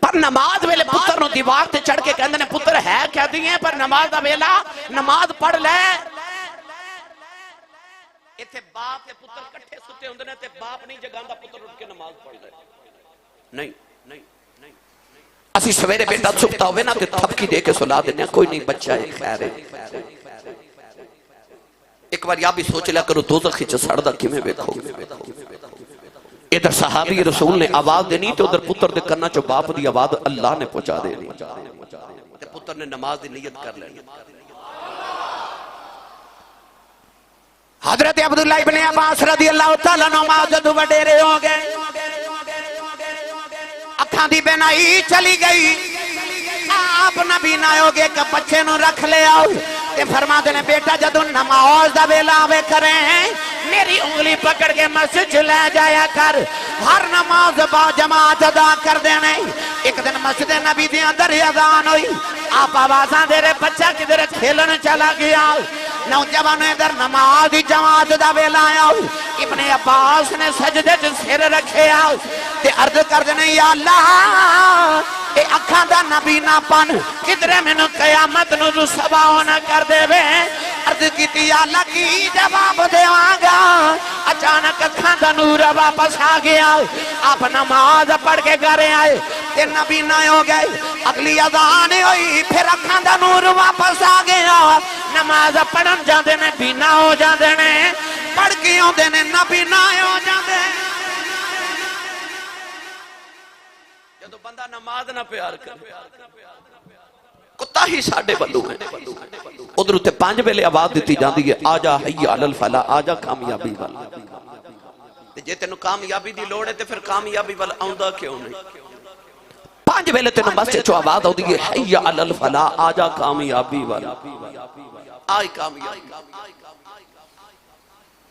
پر نماز ویلے پتر نو دیوار تے چڑھ کے کہندے نے پتر ہے قیدی ہیں پر نماز دا ویلا نماز پڑھ لے، ایتھے باپ تے پتر کٹھے ستے ہوندے نے تے باپ نہیں جگاندا پتر اٹھ کے نماز پڑھ لے، نہیں اسی سویرے بیٹا سکتا ہوئے نا تے تھپکی دے کے سلا دینے کوئی نہیں بچہ ہے خیر ہے، ایک بار یا بھی سوچ لیا کرو دوزخی چ سڑدا کیویں ویکھو، ادھر صحابی رسول نے آواز دینی تے ادھر پتر دے کنا چ باپ دی آواز اللہ نے پہنچا دینی، تے پتر نے نماز دی نیت کر لینی۔ حضرت عبداللہ ابن عباس رضی اللہ تعالیٰ عنہ جدو وڈیرے ہو گئے، اکھاں دی بینائی چلی گئی، آپ نبی نہ ہو گئے کہ بچے نو رکھ لے آؤ، تے فرما دینے بیٹا جدو نماز دا ویلا آوے کریں میری انگلی پکڑ کے مسجد لے جایا کر، ہر نماز با جماعت ادا کر دینے۔ ایک دن مسجد نبی دی اندر اذان ہوئی، آپ آوازاں دے رہے بچہ کدھر کھیلن چلا گیا، نوجوان ادھر نماز دی جماعت دا ویلا آیا، ابن عباس نے سجدے چ سر رکھے آؤ تے عرض کر دینے یا اللہ اے اکھاں دا نبی نہ پن کدھرے میں نو قیامت نو رسوا نہ کر دے وے، عرض کیتی یا اللہ کی جواب دیواں گا، اچانک اکھاں دا نور واپس آ گیا، آپ نماز پڑھ کے گھر آئے تے نبی نہ ہو گئے، اگلی اذان ہوئی پھر اکھاں دا نور واپس آ گیا، نماز پڑھن جاندے نے بھی نہ ہو جاندے نے، پڑھ کے ہوندے نے نبی نہ ہو جاندے۔ جدو بندہ نماز نہ پیار کرے کتا ہی ساڑھے بلو ہیں، ادھر تے 5 ویلے آواز دیتی جاندی ہے آجا حی علی الفلاح، آجا کامیابی والا، جے تینوں کامیابی دی لوڑ ہے تے پھر کامیابی والا آؤندہ کیوں نہیں، 5 ویلے تینوں مسجد چو آواز ہو دی ہے حی علی الفلاح، آجا کامیابی والا، آئی کامیابی۔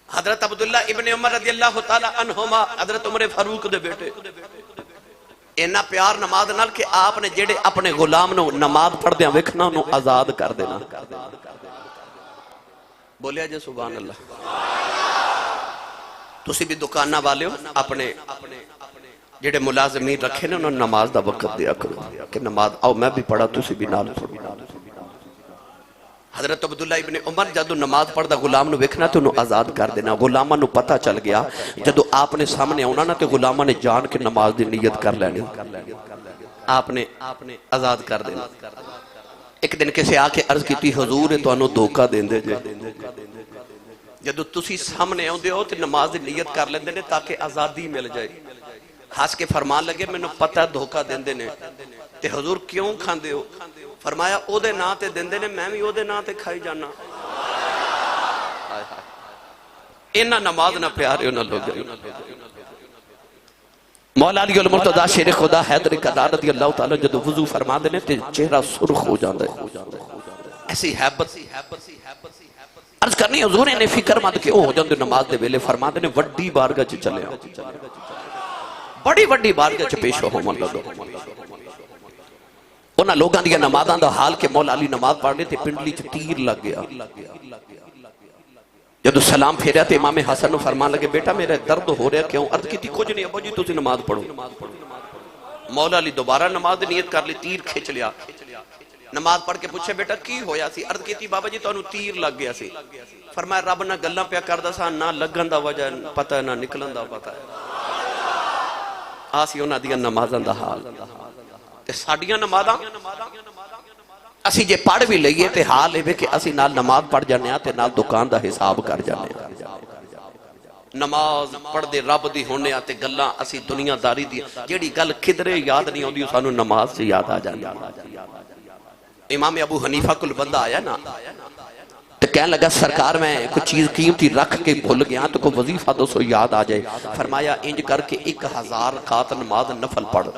حضرت عبداللہ ابن عمر رضی اللہ تعالی عنہما حضرت عمر فاروق دے بیٹے اینا پیار نماز نال کہ آپ نے جیڑے اپنے غلام نو نماز پڑھ دیاں وکھنا نو آزاد کر دینا، بولیا جی سبحان اللہ. تسی بھی دکانہ والے ہو اپنے جڑے ملازمین رکھے نے انہوں نے نماز دا وقت دیا کرو کہ نماز آؤ میں بھی پڑھا تسی بھی نال پڑھو. حضرت عبداللہ ابن عمر جدو نماز پڑھ دا غلام نو ویکھنا تو انہوں آزاد کر دینا. غلامہ نو پتہ چل گیا جدو آپ نے سامنے ہونا نا تو غلامہ نے جان کے نماز دی نیت کر لینی, آپ نے آزاد کر دینا. ایک دن کسی آکے عرض کی تھی حضور تو انہوں دھوکہ دین دے جے جدو تسی سامنے ہوں دے ہو تو نماز دی نیت کر لیں دے تاکہ آزادی مل جائے. ہاس کے فرمان لگے میں نے پتہ دھوکہ دین دے نے تے حضور کیوں کھان دے ہو؟ فرمایا او دے نا تے دین دے نے میں بھی او دے نا تے کھائی جانا. انہا نماز نہ پیارے انہا لوگ گئے. مولا علی المرتضی شیر خدا حیدر کرار رضی اللہ تعالیٰ جدو وضو فرما دینے تے چہرہ سرخ ہو جاندے. ایسی حیبت عرض کرنی حضور نے فکر مند کہ او ہو جاندے نماز دے ویلے فرما دینے وڈی بارگاہ چ چلے بڑی وڈی بارگاہ چ پیش ہو من لگو. انہاں لوگاں دیا نمازاں دا حال کہ مولا علی نماز پڑھنے تے پنڈلی چ تیر لگ گیا. جدو سلام پھیریا تے امام حسن نے فرمان لگے بیٹا میرے درد ہو رہا کیوں؟ عرض کی تھی کچھ نہیں ابو جی تسی نماز پڑھو. مولا علی دوبارہ نماز نیت کر لی, تیر کھچ لیا. نماز پڑھ کے پوچھے بیٹا کی ہویا سی؟ عرض کی تھی بابا جی تو انہوں تیر لگ گیا سی. فرمایا رب نہ گلہ پیا کردہ سا نہ لگن دا وجہ پتہ ہے نہ نکلن دا پتہ ہے. آسی انہاں دیا نمازاں دا حال تے ساڈیاں نمازاں اسی جے پڑھ بھی لئیے تے حال ہے کہ اسی نال نماز پڑھ جانے آتے نال دکان دا حساب کر جانے آتے. نماز پڑھ دے رب دی ہونے آتے گلہ اسی دنیا داری دی جیڑی گل کدرے یاد نہیں ہوندی سانو نماز سے یاد آ جانے. امام ابو حنیفہ کل بندہ آیا نا تو کہنے لگا سرکار میں کچھ چیز قیمتی رکھ کے بھول گیا تو کوئی وظیفہ دو سو یاد آ جائے. فرمایا انج کر کے 1000 رکعت نماز نفل پڑھ.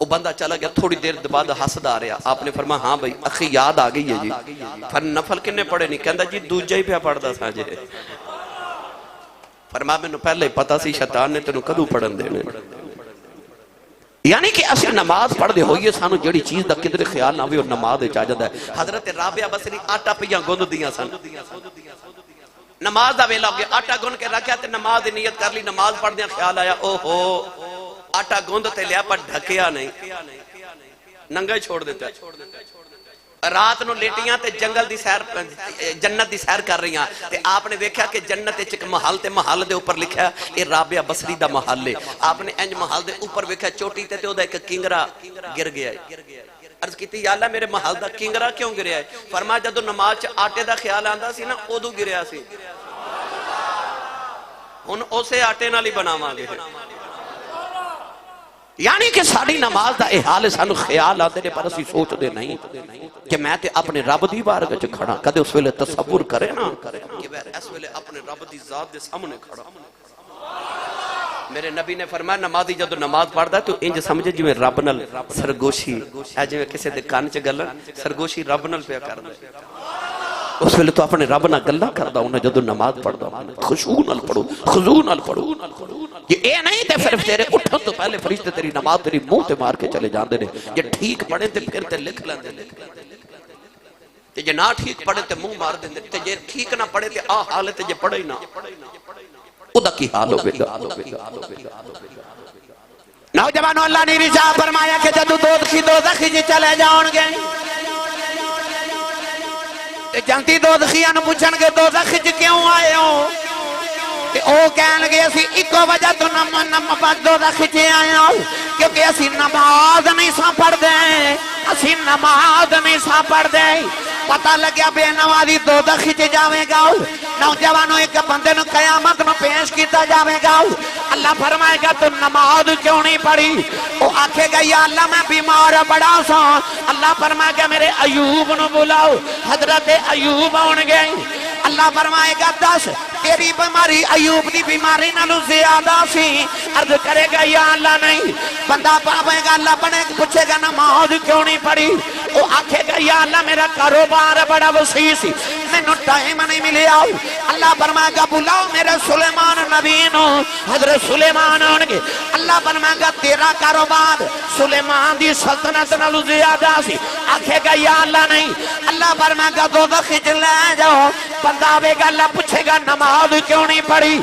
وہ بندہ چلا گیا, تھوڑی دیر بعد حسد آ رہا. آپ نے فرمایا ہاں بھائی اخی یاد آ گئی ہے جی. پھر نفل کنے پڑھے نہیں؟ کہندا جی دوجہ ہی پہ پڑھ دا سا جے. فرمایا میں نے پہلے پتا سی شیطان نے تینوں کدو پڑھن دینے. یعنی کہ اسی نماز پڑھ دے ہوئیے سانو جڑی چیز دا کدھر خیال نہ ہوئی اور نماز دے چاہ جاندہ ہے. حضرت رابعہ بصری آٹا پیاں گند دیاں سن. نماز دا ویلا ہو گیا, آٹا گند کے رکھیا تے نماز دی نیت کر لی. نماز پڑھ دیا خیال آیا او ہو آٹا گند تے لیا پر ڈھکیا نہیں, ننگا ہی چھوڑ دیتا. رات نو لیٹیاں تے جنگل دی سیر جنت دی سیر کر رہی ہیں تے آپ نے دیکھا کہ جنت ایک محل تے محل دے اوپر لکھا اے رابعہ بصری دا محل ہے. آپ نے انج محل دے اوپر دیکھا چوٹی تے او دا ایک کنگرا گر گیا ہے. عرض کیتی یا اللہ میرے محل دا کنگرا کیوں گریا ہے؟ فرمایا جدو نماز چ آٹے دا خیال آندا سی نا اودوں گریا سی. ہن اسے آٹے نال ہی بناواں گے. یعنی کہ ساری نماز دا احال سانو خیال آتے نے پر اسی سوچ دے نہیں کہ میں تے اپنے رب دی بارگاہ چ کھڑا. کدے اس ویلے تصور کرے نا کہ میں اس ویلے اپنے رب دی ذات دے سامنے کھڑا. میرے نبی نے فرمایا نمازی جدو نماز پڑھدا تو انج سمجھے جویں رب نال سرگوشی اے جویں کسے دے کان چ گلن سرگوشی رب نال پیا کردا. اس ویلے تو اپنے رب نال گلاں کردا ہوں جدو نماز پڑھدا. خشوع نال پڑھو, خضوع نال پڑھو. یہ اے نہیں تے صرف تیرے اٹھن تو پہلے فرشتے تیری نماز تیری منہ تے مار کے چلے جاندے نے. یہ ٹھیک پڑھے تے پھر تے لکھ لیندے نے تے جے نہ ٹھیک پڑھے تے منہ مار دیندے تے جے ٹھیک نہ پڑھے تے آ حال تے جے پڑھے نہ ادا کی حال ہو گا. نوجوانوں اللہ نے رضا فرمایا کہ جدو دوزخ جی چلے جاؤں گے جنتی دوزخیاں نو پوچھن گے دوزخ جی کیوں آئے ہو؟ او کہن گے اسی ایکو وجہ تو نماز دوزخ جی آئے ہو کیونکہ اسی نماز نہیں سا پڑھ دیں. اسی نماز نہیں سا پڑھ دیں. پتہ لگیا بے نمازی دوزخ جی جاوے گا. نوجوانوں ایک بندے نو قیامت نو پیش کیتا جاوے گا. اللہ فرمائے گا تو نماز کیوں نہیں پڑھی؟ وہ آکھے گا یا اللہ میں بیمار بڑا سا. اللہ فرمائے گا میرے ایوب نو بلاؤ. حضرت ایوب آن گئے. اللہ فرمائے گا دس تیری بیماری ایوب دی بیماری نالو زیادہ سی. عرض کرے گا یا اللہ نہیں. بندہ پاوے گا اللہ بنے پوچھے گا نماز کیوں نہیں پڑھی؟ وہ آکھے گا یا اللہ میرا کاروبار بڑا وسیع سی مینوں ٹائم نہیں ملیا اللہ فرمائے گا بلاؤ میرے سلیمان نبی نو حضرت سلیمان آن گے اللہ فرمائے گا تیرا کاروبار سلیمان دی سلطنت نالو زیادہ سی آکھے گا یا اللہ نہیں اللہ فرمائے گا دوزخ وچ لے جاؤ بندہ آوے گا اللہ پوچھے گا نماز کیوں نہیں پڑھی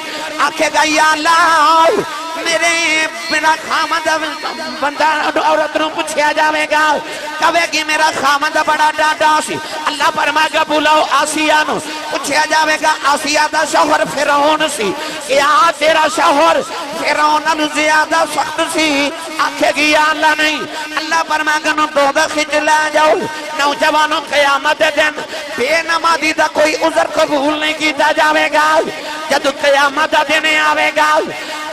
آکھے گا یا اللہ میرے میرا خامد بندہ عورت نو پوچھیا جاوے گا کہے گی میرا خامد بڑا ڈاڈا سی اللہ فرمائے گا بلاؤ آسیہ نو پوچھیا جاوے گا آسیہ دا شوہر فرعون سی کیا تیرا شوہر فرعون نالو زیادہ سخت سی آکھے گی یا اللہ نہیں اللہ فرمائے گا نو دوزخ وچ لے جاؤ نوجوانوں قیامت دن بے نمازی دا کوئی عذر قبول نہیں کیتا جاوے گا جب قیامت دن آوے گا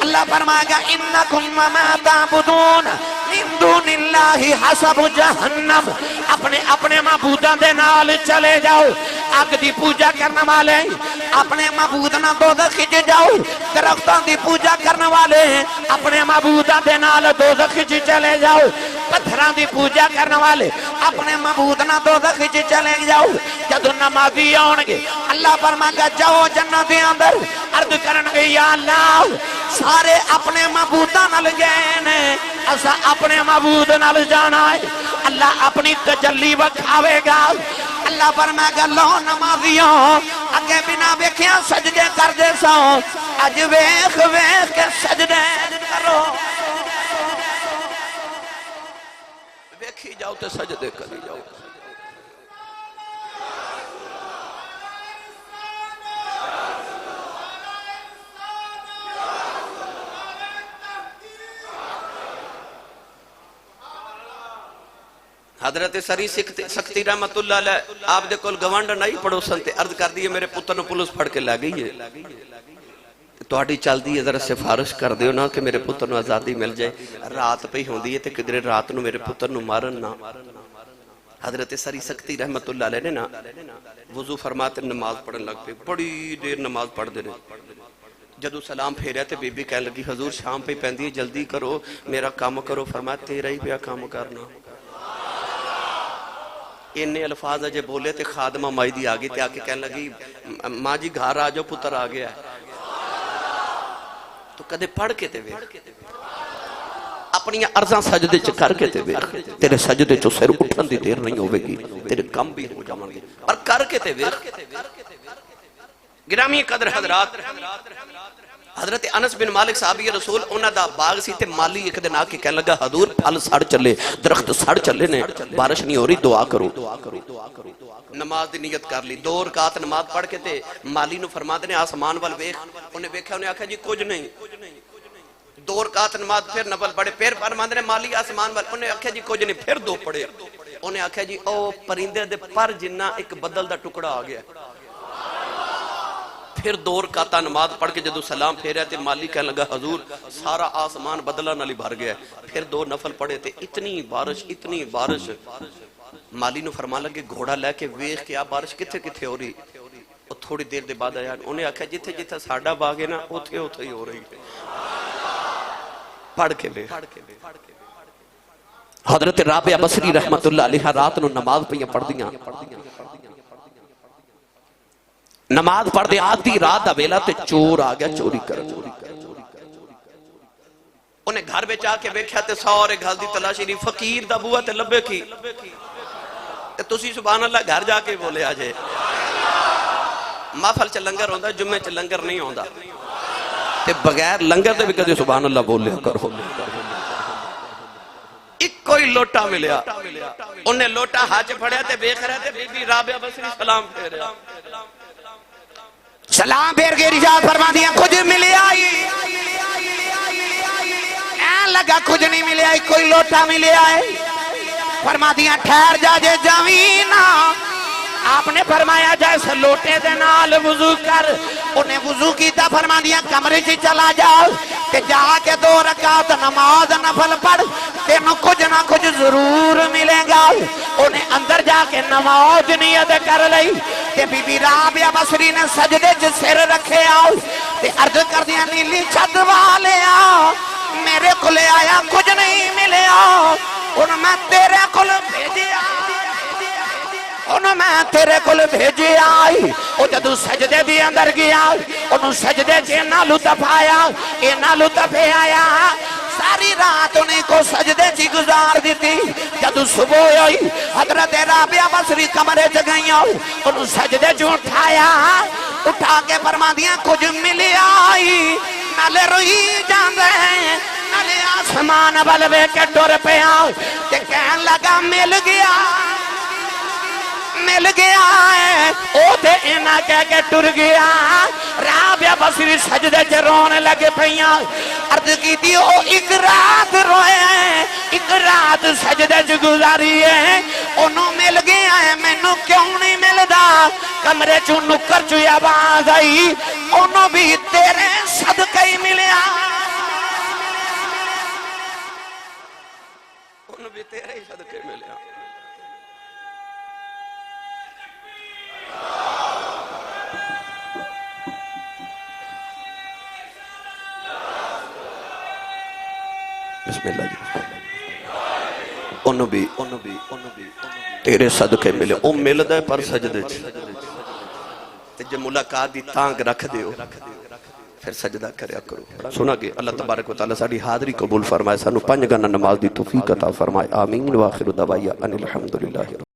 اللہ فرمائے گا انکم وما تعبدون من دون اللہ حسب جہنم اپنے معبوداں دے نال چلے جاؤ آگ دی پوجا کرنے والے اپنے معبود نہ دوزخ وچ جاؤ درختاں دی پوجا کرنے والے اپنے معبوداں دے نال دوزخ وچ چلے جاؤ پتھراں دی پوجا کرنے والے اپنے معبود نہ دوزخ وچ چلے جاؤ جدوں نمازی آن گے اللہ فرمائے گا جاؤ جنت دے اندر عرض کرن گے یا اللہ سارے اپنے معبوداں نال گئے نے اسا اپنے معبود نال جانا ہے اللہ اپنی تجلی وکھاوے گا اللہ فرمائے گا لو نمازیوں اگے بنا ویکھیا سجدے کر دے سو اج ویکھ ویکھ کے سجدے کرو ویکھی جاؤ تے سجدے کری جاؤ حضرت سری سکتی رحمت اللہ علیہ آپ دے کول گوانڈ نہیں پڑھو سنتے عرض کر دیئے میرے پتر نو پولیس پھڑ کے لے گئی ہے تو آٹی چل دیئے ذرا سفارش کر دیو نا کہ میرے پتر نو آزادی مل جائے رات پہ ہی ہوں دیئے تے کدھر رات نو میرے پتر نو مارن نا حضرت سری سکتی رحمت اللہ علیہ نے نا وضو فرماتے نماز پڑھن لگ پہ بڑی دیر نماز پڑھ دے رہے جدو سلام پھیرے تھے بی بی کہنے لگی حضور شام پہ پہن دیئے جلدی کرو میرا کام کرو فرماتے تیرا ہی پہ کام کرنا انہیں الفاظ اجے بولے تھے خادمہ مائی دی آگئی تھے آکے کہنے لگی ماں جی گھار آجو پتر آگیا ہے تو کدے پڑھ کے تے ویخ اپنی ارزاں سجدے چکر کے تے ویخ تیرے سجدے چو سر اٹھن دی دیر نہیں ہوئے گی تیرے کم بھی ہو جاؤں گے اور کر کے تے ویخ گرامی قدر حضرات حضرت انس بن مالک صحابی رسول انہاں دا باغ سی تے مالی ایک دن آکے کہنے لگا حضور پھل سڑ چلے درخت سڑ چلے نے بارش نہیں ہو رہی دعا کرو نماز دی نیت کر لی 2 رکعت نماز پڑھ کے تے مالی نو فرماتے نے آسمان وال ویکھ انہیں ویکھا انہیں آکھا جی کچھ نہیں 2 رکعت نماز پھر نفل پڑھے پھر فرماتے نے مالی آسمان وال انہیں آکھا جی کچھ نہیں پھر 2 پڑھے انہیں آکھا جی او پرندے دے پر جنہ ایک بدل دا ٹکڑا آ گیا پھر 2 رکعت نماز پڑھ کے جدو سلام پھیرے تھے مالی کہنے لگا حضور سارا آسمان بدلہ نالی بھر گیا پھر 2 نفل پڑھے تھے اتنی بارش مالی نو فرما لگے گھوڑا لے کے ویخ کے بارش کتھے کتھے ہو رہی اور تھوڑی دیر دے بعد آیا انہیں آکھا جتھے جتھے ساڑھا باغے نا اتھے ہی ہو رہی پڑھ کے ویخ حضرت رابعہ بصری رحمت اللہ علیہ رات نو نماز پہ پڑھ دیاں نماز پڑھ دے آدھی رات دا ویلا تے چور آگیا چوری کر انہیں گھر بے چاہ کے بیکھیا تے سورے گھر دی تلاشی نہیں فقیر دا بوا تے لبے کی تے تسی سبحان اللہ گھر جا کے بولے آجے محفل چ لنگر ہوندا جمعے چ لنگر نہیں ہوندا تے بغیر لنگر تے بھی کدے سبحان اللہ بولے کرو ایک کوئی لوٹا ملیا انہیں لوٹا ہاتھ پھڑیا تے بیکھ رہے تے بی بی رابعہ بصری سلام پھیریا سلام پھیر کے رجاعت فرما دیا کچھ ملے آئی این لگا کچھ نہیں ملے آئی کوئی لوٹا ملے آئے فرما دیا ٹھہر جا جے جوینا آپ نے فرمایا جیسے لوٹے دے نال وضو کر انہیں وضو کیتا فرما دیا کمرے سے چلا جاؤ کہ جا کے 2 رکعت نماز نفل پڑھ تینوں کچھ نہ کچھ ضرور ملے گا انہیں اندر جا کے نماز نیت کر لئی کہ بی بی رابعہ بصری نے سجدے جو سر رکھے آؤ تے عرض کر دیا نیلی چھت والے آؤ میرے کو لے آیا کچھ نہیں ملے آؤ اور میں تیرے کو بھیجے آؤ اور انہوں میں تیرے کل بھیجی آئی او جدو سجدے دی اندر گیا انہوں سجدے چینا لطف آیا اینا لطف آیا ساری رات انہیں کو سجدے چی گزار دیتی جدو صبح ہوئی حضرت رابعہ بصری کمرے چگئیں انہوں سجدے چی اٹھا کے فرما دیا کچھ ملی آئی نالے روئی جان رہے نالے آسمان بلوے کے ڈور پہ آؤ تے کہن لگا مل گیا ہے او تے اینا کہہ کے ٹر گیا رابعہ بصری سجدے چ رونے لگے پہیاں عرض کی دی او ایک رات روئے ہیں ایک رات سجدے چ گزاری ہے انہوں مل گیا ہے مینوں کیوں نہیں ملدا کمرے چوں نکر چوں آواز آئی انہوں بھی تیرے صدقہ ہی ملیا انہوں بھی تیرے ہی صدقے ملیا بسم اللہ جی انہوں بھی تیرے صدقے ملے او مل دے پر سجدے تے جب ملاقات دی تانگ رکھ دیو پھر سجدہ کریا کرو سنا کہ اللہ تبارک و تعالیٰ ساڑھی حاضری قبول فرمائے سانو 5 گنا نماز دی توفیق عطا فرمائے آمین وآخر دعوایا ان الحمدللہ